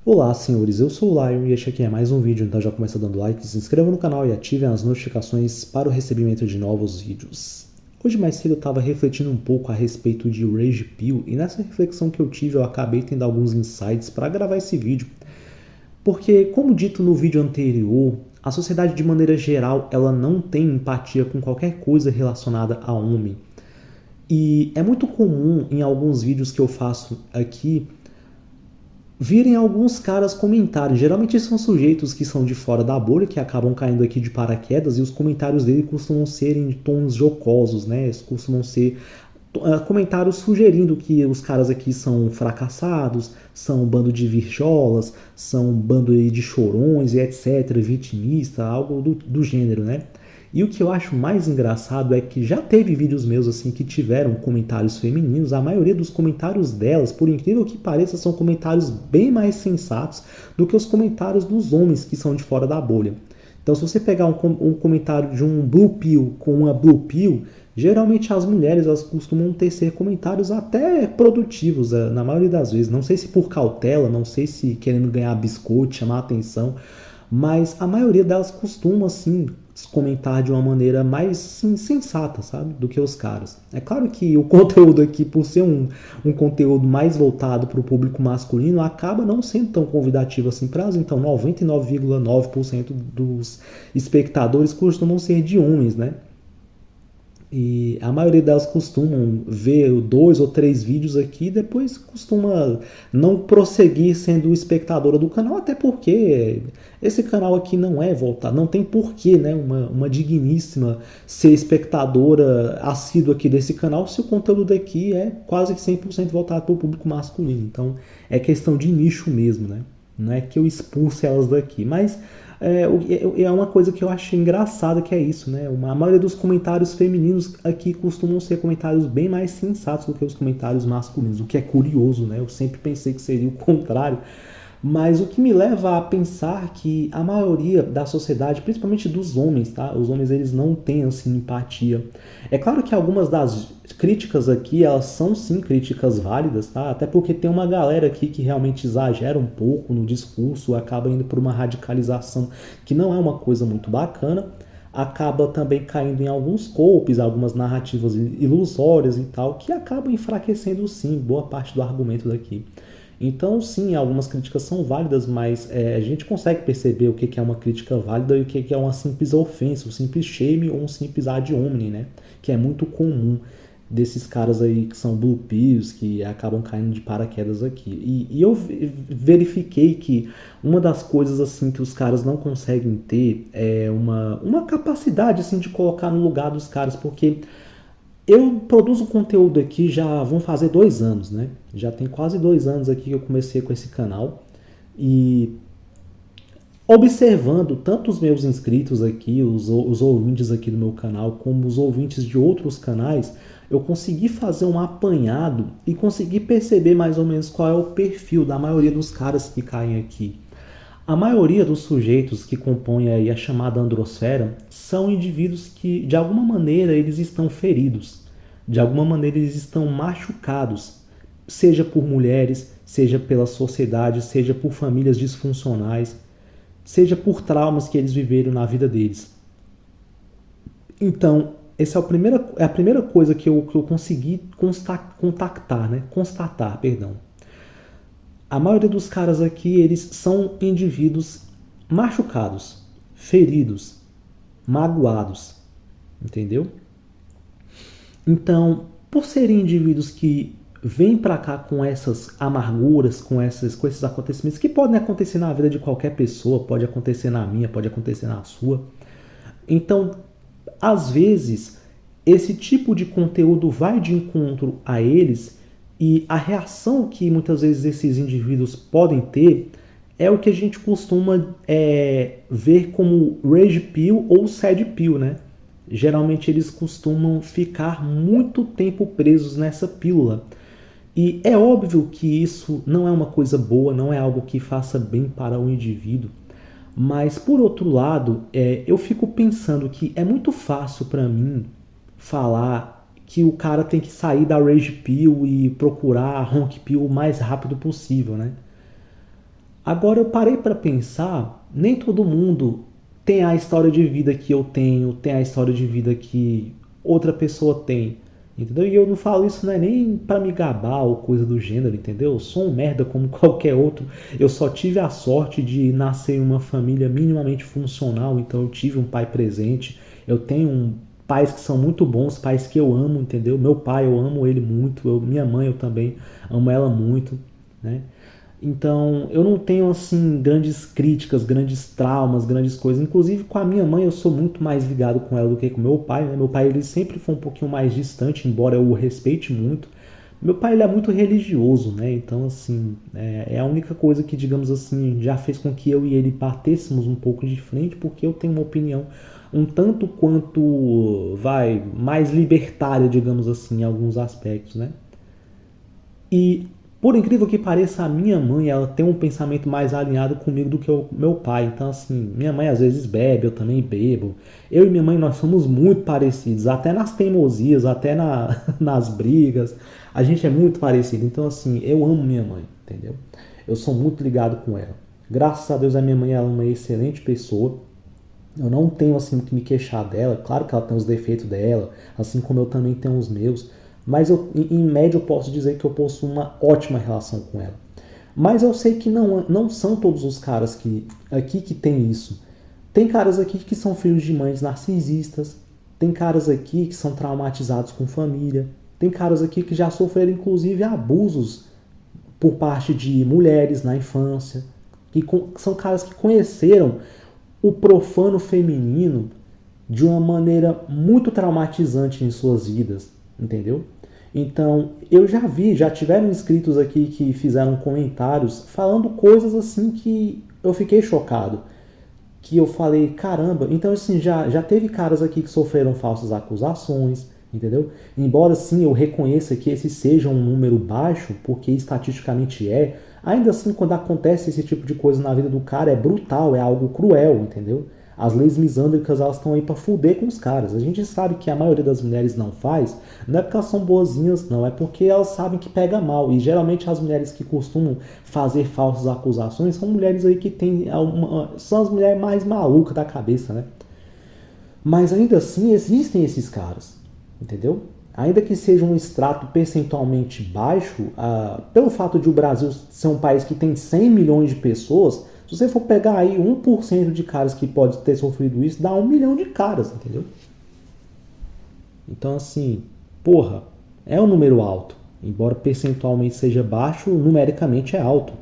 Olá, senhores, eu sou o Lion e este aqui é mais um vídeo, então já começa dando like, se inscreva no canal e ativem as notificações para o recebimento de novos vídeos. Hoje mais cedo eu estava refletindo um pouco a respeito de Rage Pill e nessa reflexão que eu tive eu acabei tendo alguns insights para gravar esse vídeo. Porque, como dito no vídeo anterior, a sociedade de maneira geral ela não tem empatia com qualquer coisa relacionada a homem. E é muito comum em alguns vídeos que eu faço aqui virem alguns caras comentarem. Geralmente são sujeitos que são de fora da bolha, que acabam caindo aqui de paraquedas, e os comentários dele costumam ser em tons jocosos, né? Costumam ser comentários sugerindo que os caras aqui são fracassados, são um bando de virjolas, são um bando de chorões e etc, vitimista, algo do gênero, né? E o que eu acho mais engraçado é que já teve vídeos meus assim que tiveram comentários femininos. A maioria dos comentários delas, por incrível que pareça, são comentários bem mais sensatos do que os comentários dos homens que são de fora da bolha. Então, se você pegar um comentário de um Blue Pill com uma Blue Pill, geralmente as mulheres elas costumam tecer comentários até produtivos, na maioria das vezes. Não sei se por cautela, não sei se querendo ganhar biscoito, chamar atenção, mas a maioria delas costuma, assim, comentar de uma maneira mais assim, sensata, sabe? Do que os caras. É claro que o conteúdo aqui, por ser um conteúdo mais voltado para o público masculino, acaba não sendo tão convidativo assim para elas. Então, 99,9% dos espectadores costumam ser de homens, né? E a maioria delas costumam ver 2 ou 3 vídeos aqui e depois costuma não prosseguir sendo espectadora do canal, até porque esse canal aqui não é voltado, não tem porquê, né, uma digníssima ser espectadora assídua aqui desse canal se o conteúdo daqui é quase que 100% voltado para o público masculino. Então é questão de nicho mesmo, né? Não é que eu expulse elas daqui, mas é uma coisa que eu acho engraçada, que é isso, né? A maioria dos comentários femininos aqui costumam ser comentários bem mais sensatos do que os comentários masculinos, o que é curioso, né? Eu sempre pensei que seria o contrário, mas o que me leva a pensar que a maioria da sociedade, principalmente dos homens, tá? Os homens eles não têm assim empatia. É claro que algumas das críticas aqui, elas são sim críticas válidas, tá? Até porque tem uma galera aqui que realmente exagera um pouco no discurso, acaba indo por uma radicalização que não é uma coisa muito bacana, acaba também caindo em alguns golpes, algumas narrativas ilusórias e tal, que acabam enfraquecendo sim boa parte do argumento daqui. Então, sim, algumas críticas são válidas, mas a gente consegue perceber o que é uma crítica válida e o que é uma simples ofensa, um simples shame ou um simples ad hominem, né? Que é muito comum desses caras aí que são blue pills, que acabam caindo de paraquedas aqui. E eu verifiquei que uma das coisas assim que os caras não conseguem ter é uma capacidade assim de colocar no lugar dos caras, porque eu produzo conteúdo aqui já vão fazer 2 anos, né? Já tem quase 2 anos aqui que eu comecei com esse canal. E observando tanto os meus inscritos aqui, os ouvintes aqui do meu canal, como os ouvintes de outros canais, eu consegui fazer um apanhado e consegui perceber mais ou menos qual é o perfil da maioria dos caras que caem aqui. A maioria dos sujeitos que compõem aí a chamada androsfera são indivíduos que, de alguma maneira, eles estão feridos, de alguma maneira eles estão machucados, seja por mulheres, seja pela sociedade, seja por famílias disfuncionais, seja por traumas que eles viveram na vida deles. Então, essa é a primeira coisa que eu consegui constatar, perdão. A maioria dos caras aqui, eles são indivíduos machucados, feridos, magoados, entendeu? Então, por serem indivíduos que vêm para cá com essas amarguras, com esses acontecimentos que podem acontecer na vida de qualquer pessoa, pode acontecer na minha, pode acontecer na sua. Então, às vezes, esse tipo de conteúdo vai de encontro a eles e a reação que muitas vezes esses indivíduos podem ter é o que a gente costuma ver como rage pill ou sad pill, né? Geralmente eles costumam ficar muito tempo presos nessa pílula. E é óbvio que isso não é uma coisa boa, não é algo que faça bem para o indivíduo. Mas, por outro lado, eu fico pensando que é muito fácil para mim falar que o cara tem que sair da Rage Pill e procurar a Honk Pill o mais rápido possível, né? Agora eu parei para pensar, nem todo mundo tem a história de vida que eu tenho, tem a história de vida que outra pessoa tem, entendeu? E eu não falo isso não é nem para me gabar ou coisa do gênero, entendeu? Eu sou um merda como qualquer outro. Eu só tive a sorte de nascer em uma família minimamente funcional, então eu tive um pai presente. Eu tenho pais que são muito bons, pais que eu amo, entendeu? Meu pai, eu amo ele muito, minha mãe eu também amo ela muito, né? Então, eu não tenho assim grandes críticas, grandes traumas, grandes coisas. Inclusive com a minha mãe eu sou muito mais ligado com ela do que com meu pai, né? Meu pai ele sempre foi um pouquinho mais distante, embora eu o respeite muito. Meu pai ele é muito religioso, né? Então assim, é a única coisa que, digamos assim, já fez com que eu e ele batêssemos um pouco de frente, porque eu tenho uma opinião um tanto quanto, vai, mais libertária, digamos assim, em alguns aspectos, né? E por incrível que pareça, a minha mãe, ela tem um pensamento mais alinhado comigo do que o meu pai. Então, assim, minha mãe às vezes bebe, eu também bebo. Eu e minha mãe, nós somos muito parecidos, até nas teimosias, até nas brigas. A gente é muito parecido. Então, assim, eu amo minha mãe, entendeu? Eu sou muito ligado com ela. Graças a Deus, a minha mãe ela é uma excelente pessoa. Eu não tenho assim o que me queixar dela. Claro que ela tem os defeitos dela, assim como eu também tenho os meus. Mas eu, em média eu posso dizer que eu possuo uma ótima relação com ela. Mas eu sei que não são todos os caras aqui que tem isso. Tem caras aqui que são filhos de mães narcisistas. Tem caras aqui que são traumatizados com família. Tem caras aqui que já sofreram inclusive abusos por parte de mulheres na infância. Que são caras que conheceram o profano feminino de uma maneira muito traumatizante em suas vidas, entendeu? Então, eu já tiveram inscritos aqui que fizeram comentários falando coisas assim que eu fiquei chocado. Que eu falei, caramba, então assim, já teve caras aqui que sofreram falsas acusações, entendeu? Embora sim eu reconheça que esse seja um número baixo, porque estatisticamente ainda assim quando acontece esse tipo de coisa na vida do cara é brutal, é algo cruel, entendeu? As leis misândricas elas estão aí para fuder com os caras. A gente sabe que a maioria das mulheres não faz, não é porque elas são boazinhas, não, é porque elas sabem que pega mal. E geralmente as mulheres que costumam fazer falsas acusações são mulheres aí que têm são as mulheres mais malucas da cabeça, né? Mas ainda assim existem esses caras, entendeu? Ainda que seja um extrato percentualmente baixo, pelo fato de o Brasil ser um país que tem 100 milhões de pessoas, se você for pegar aí 1% de caras que pode ter sofrido isso, dá 1 milhão de caras, entendeu? Então, assim, porra, é um número alto. Embora percentualmente seja baixo, numericamente é alto.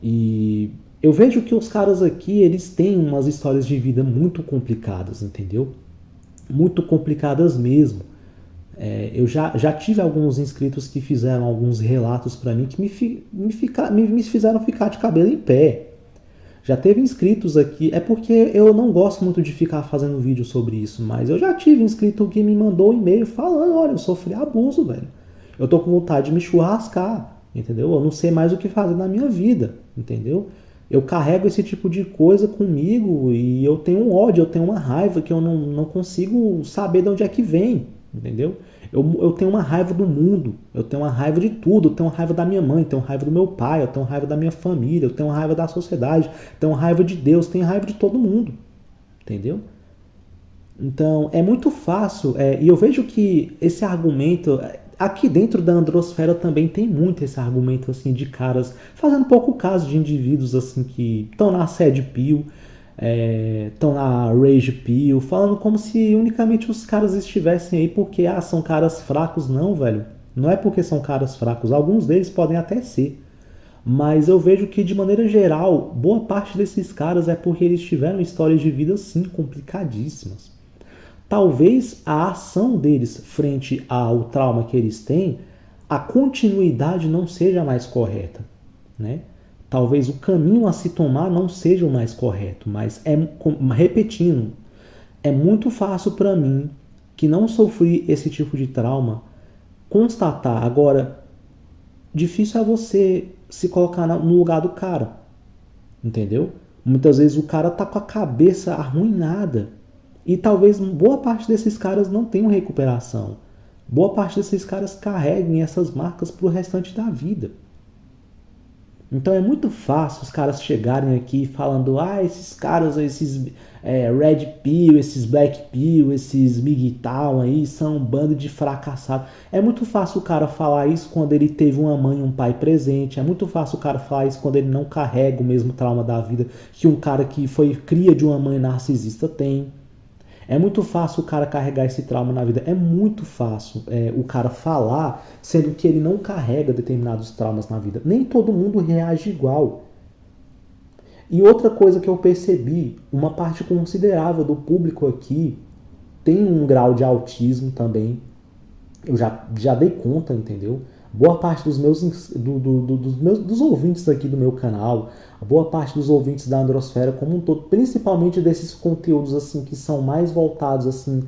E eu vejo que os caras aqui, eles têm umas histórias de vida muito complicadas, entendeu? Muito complicadas mesmo. Eu já tive alguns inscritos que fizeram alguns relatos para mim que me fizeram ficar de cabelo em pé. Já teve inscritos aqui, é porque eu não gosto muito de ficar fazendo vídeo sobre isso, mas eu já tive inscrito que me mandou um e-mail falando, olha, eu sofri abuso, velho. Eu tô com vontade de me churrascar, entendeu? Eu não sei mais o que fazer na minha vida, entendeu? Eu carrego esse tipo de coisa comigo e eu tenho um ódio, eu tenho uma raiva que eu não consigo saber de onde é que vem, entendeu? Eu tenho uma raiva do mundo, eu tenho uma raiva de tudo, eu tenho raiva da minha mãe, eu tenho raiva do meu pai, eu tenho raiva da minha família, eu tenho raiva da sociedade, eu tenho raiva de Deus, eu tenho raiva de todo mundo, entendeu? Então é muito fácil, e eu vejo que esse argumento, aqui dentro da androsfera também tem muito esse argumento assim de caras fazendo pouco caso de indivíduos assim que estão na Sad Pill, estão na Rage Pill, falando como se unicamente os caras estivessem aí porque são caras fracos. Não, velho. Não é porque são caras fracos. Alguns deles podem até ser. Mas eu vejo que, de maneira geral, boa parte desses caras é porque eles tiveram histórias de vida, sim, complicadíssimas. Talvez a ação deles frente ao trauma que eles têm, a continuidade não seja mais correta, né? Talvez o caminho a se tomar não seja o mais correto, mas repetindo, é muito fácil para mim, que não sofri esse tipo de trauma, constatar. Agora, difícil é você se colocar no lugar do cara, entendeu? Muitas vezes o cara tá com a cabeça arruinada e talvez boa parte desses caras não tenham recuperação. Boa parte desses caras carreguem essas marcas pro restante da vida. Então é muito fácil os caras chegarem aqui falando, esses caras, esses Red Pill, esses Black Pill, esses MGTOW aí são um bando de fracassados. É muito fácil o cara falar isso quando ele teve uma mãe e um pai presente. É muito fácil o cara falar isso quando ele não carrega o mesmo trauma da vida que um cara que foi cria de uma mãe narcisista tem. É muito fácil o cara carregar esse trauma na vida. É muito fácil o cara falar, sendo que ele não carrega determinados traumas na vida. Nem todo mundo reage igual. E outra coisa que eu percebi, uma parte considerável do público aqui tem um grau de autismo também. Eu já dei conta, entendeu? Boa parte dos dos ouvintes aqui do meu canal, a boa parte dos ouvintes da Androsfera como um todo, principalmente desses conteúdos assim que são mais voltados assim,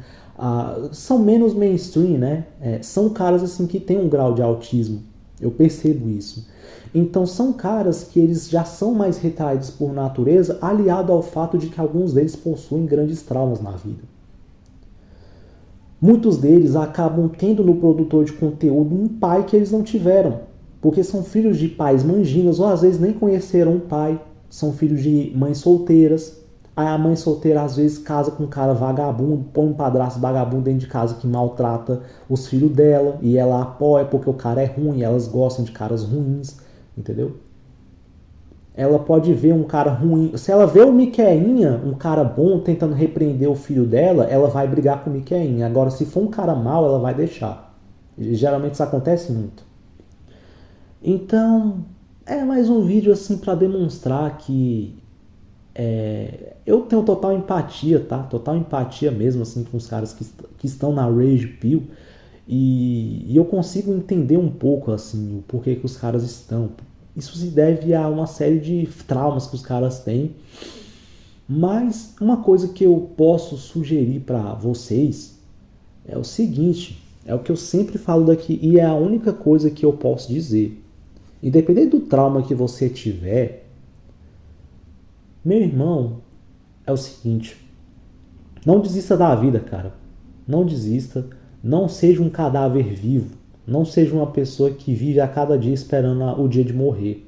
são menos mainstream, né? São caras assim que têm um grau de autismo. Eu percebo isso. Então são caras que eles já são mais retraídos por natureza, aliado ao fato de que alguns deles possuem grandes traumas na vida. Muitos deles acabam tendo no produtor de conteúdo um pai que eles não tiveram, porque são filhos de pais manginas ou às vezes nem conheceram o pai, são filhos de mães solteiras. Aí a mãe solteira às vezes casa com um cara vagabundo, põe um padrasto vagabundo dentro de casa que maltrata os filhos dela e ela apoia porque o cara é ruim, elas gostam de caras ruins, entendeu? Ela pode ver um cara ruim. Se ela vê o Miqueinha, um cara bom, tentando repreender o filho dela, ela vai brigar com o Miqueinha. Agora, se for um cara mau, ela vai deixar. Geralmente isso acontece muito. Então, é mais um vídeo assim para demonstrar que eu tenho total empatia, tá? Total empatia mesmo assim com os caras que estão na Rage Pill. E eu consigo entender um pouco assim o porquê que os caras estão. Isso se deve a uma série de traumas que os caras têm. Mas uma coisa que eu posso sugerir para vocês é o seguinte, é o que eu sempre falo daqui e é a única coisa que eu posso dizer. Independente do trauma que você tiver, meu irmão, é o seguinte, não desista da vida, cara. Não desista, não seja um cadáver vivo. Não seja uma pessoa que vive a cada dia esperando o dia de morrer.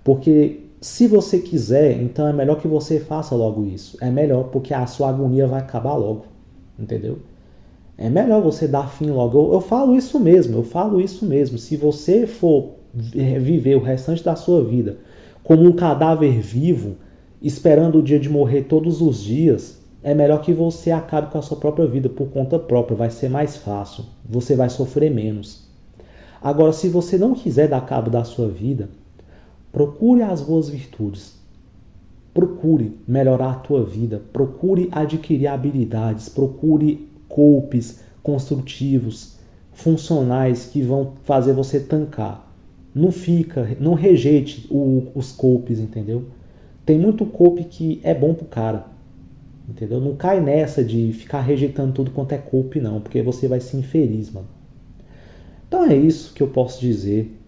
Porque se você quiser, então é melhor que você faça logo isso. É melhor porque a sua agonia vai acabar logo. Entendeu? É melhor você dar fim logo. Eu falo isso mesmo, eu falo isso mesmo. Se você for viver o restante da sua vida como um cadáver vivo, esperando o dia de morrer todos os dias, é melhor que você acabe com a sua própria vida por conta própria, vai ser mais fácil, você vai sofrer menos. Agora, se você não quiser dar cabo da sua vida, procure as boas virtudes, procure melhorar a tua vida, procure adquirir habilidades, procure golpes construtivos, funcionais que vão fazer você tancar. Não rejeite os golpes, entendeu? Tem muito golpe que é bom pro cara. Entendeu? Não cai nessa de ficar rejeitando tudo quanto é golpe, não, porque você vai ser infeliz, mano. Então é isso que eu posso dizer.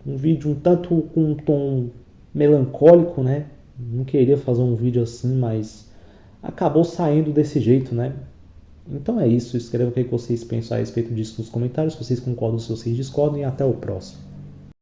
Um vídeo um tanto com um tom melancólico, né? Não queria fazer um vídeo assim, mas acabou saindo desse jeito, né? Então é isso. Escreva o que vocês pensam a respeito disso nos comentários. Se vocês concordam, se vocês discordam. E até o próximo.